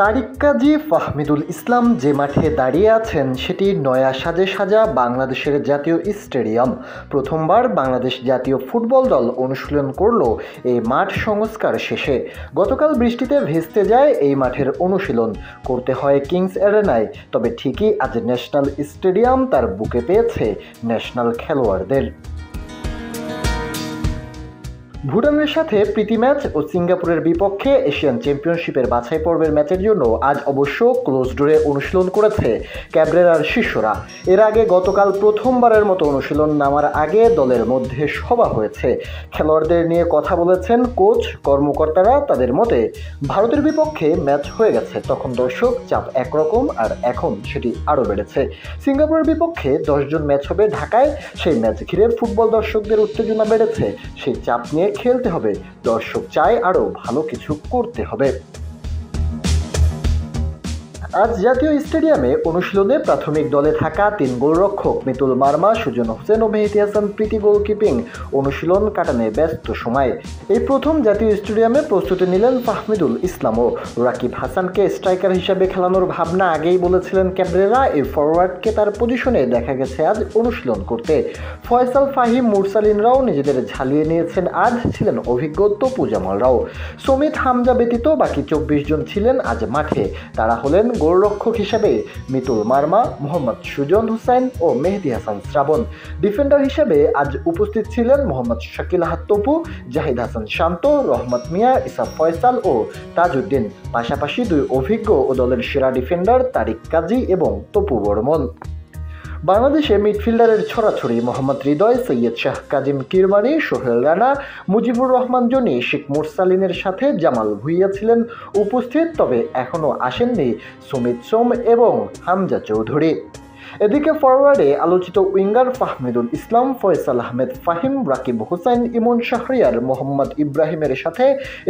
তারিক কাজী ফাহমিদুল ইসলাম যে মাঠে দাঁড়িয়ে আছেন সেটি নয়া সাজে সাজা বাংলাদেশের জাতীয় স্টেডিয়াম। প্রথমবার বাংলাদেশ জাতীয় ফুটবল দল অনুশীলন করল এই মাঠ সংস্কার শেষে। গতকাল বৃষ্টিতে ভেস্তে যায় এই মাঠের অনুশীলন করতে হয় কিংস অ্যারেনায়, তবে ঠিকই আজ ন্যাশনাল স্টেডিয়াম তার বুকে পেয়েছে ন্যাশনাল খেলোয়াড়দের। ভুটানের সাথে প্রীতি ম্যাচ ও সিঙ্গাপুরের বিপক্ষে এশিয়ান চ্যাম্পিয়নশিপের বাছাই পর্বের ম্যাচের জন্য আজ অবশ্য ক্লোজ ডোরে অনুশীলন করেছে ক্যাবরেরার শিষ্যরা। এর আগে গতকাল প্রথমবারের মতো অনুশীলন নামার আগে দলের মধ্যে সভা হয়েছে। খেলোয়াড়দের নিয়ে কথা বলেছেন কোচ, কর্মকর্তারা। তাদের মতে ভারতের বিপক্ষে ম্যাচ হয়ে গেছে, তখন দর্শক চাপ একরকম, আর এখন সেটি আরও বেড়েছে। সিঙ্গাপুরের বিপক্ষে 10 জন ম্যাচ হবে ঢাকায়, সেই ম্যাচ ঘিরে ফুটবল দর্শকদের উত্তেজনা বেড়েছে। সেই চাপ নিয়ে খেলতে হবে, দর্শক চায় আরো ভালো কিছু করতে হবে। আজ জাতীয় স্টেডিয়ামে অনুশীলনে প্রাথমিক দলে থাকা 3 গোলরক্ষক মিতুল মার্মা, সুজন হোসেন ও মেহেদী হাসান প্রীতি গোলকিপিং অনুশীলন কাটানে ব্যস্ত সময়। এই প্রথম জাতীয় স্টেডিয়ামে প্রস্তুতি নিলেন ফাহমিদুল ইসলামও। রাকিব হাসানকে স্ট্রাইকার হিসেবে খেলানোর ভাবনা আগেই বলেছিলেন ক্যাবরেরা। এই ফরওয়ার্ডকে তার পজিশনে দেখা গেছে আজ অনুশীলন করতে। ফয়সাল, ফাহিম, মুরসালিনরাও নিজেদের ঝালিয়ে নিয়েছেন। আজ ছিলেন অভিজ্ঞ তপু জামালরাও। সমিত, হামজা ব্যতীত বাকি 24 জন ছিলেন আজ মাঠে। তারা হলেন গোলরক্ষক হিসেবে মিতুল মার্মা, মোহাম্মদ সুজন হোসেন ও মেহেদী হাসান শ্রাবণ। ডিফেন্ডার হিসেবে আজ উপস্থিত ছিলেন মোহাম্মদ শাকিল আহাদ তপু, জাহিদ হাসান শান্ত, রহমত মিয়া, ইসা ফয়সাল ও তাজউদ্দিন। পাশাপাশি 2 অভিজ্ঞ ও দলের সেরা ডিফেন্ডার তারিক কাজী এবং তপু বর্মন। বাংলাদেশে মিডফিল্ডারের ছড়াছড়ি। মোহাম্মদ হৃদয়, সৈয়দ শাহ কাজিম কিরমানি, সোহেল রানা, মুজিবুর রহমান জনি, শেখ মুরসালিনের সাথে জামাল ভুঁইয়া ছিলেন উপস্থিত, তবে এখনও আসেননি সুমিত সোম এবং হামজা চৌধুরী। এদিকে ফরওয়ার্ডে আলোচিত উইঙ্গার ফাহমিদুল ইসলাম, ফয়সাল আহমেদ ফাহিম, রাকিব হোসেন, ইমন শাহরিয়ার, মোহাম্মদ ইব্রাহিমের সাথে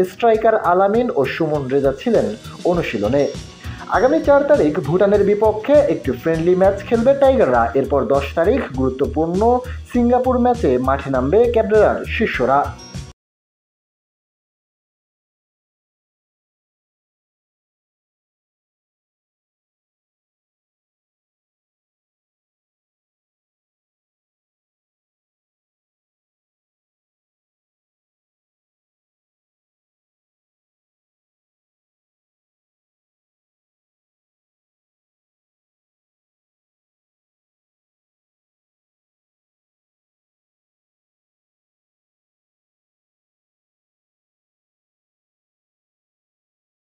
স্ট্রাইকার আলামিন ও সুমন রেজা ছিলেন অনুশীলনে। আগামী 4 তারিখ ভুটানের বিপক্ষে একটি ফ্রেন্ডলি ম্যাচ খেলবে টাইগাররা। এরপর 10 তারিখ গুরুত্বপূর্ণ সিঙ্গাপুর ম্যাচে মাঠে নামবে ক্যাবরেরার শিষ্যরা।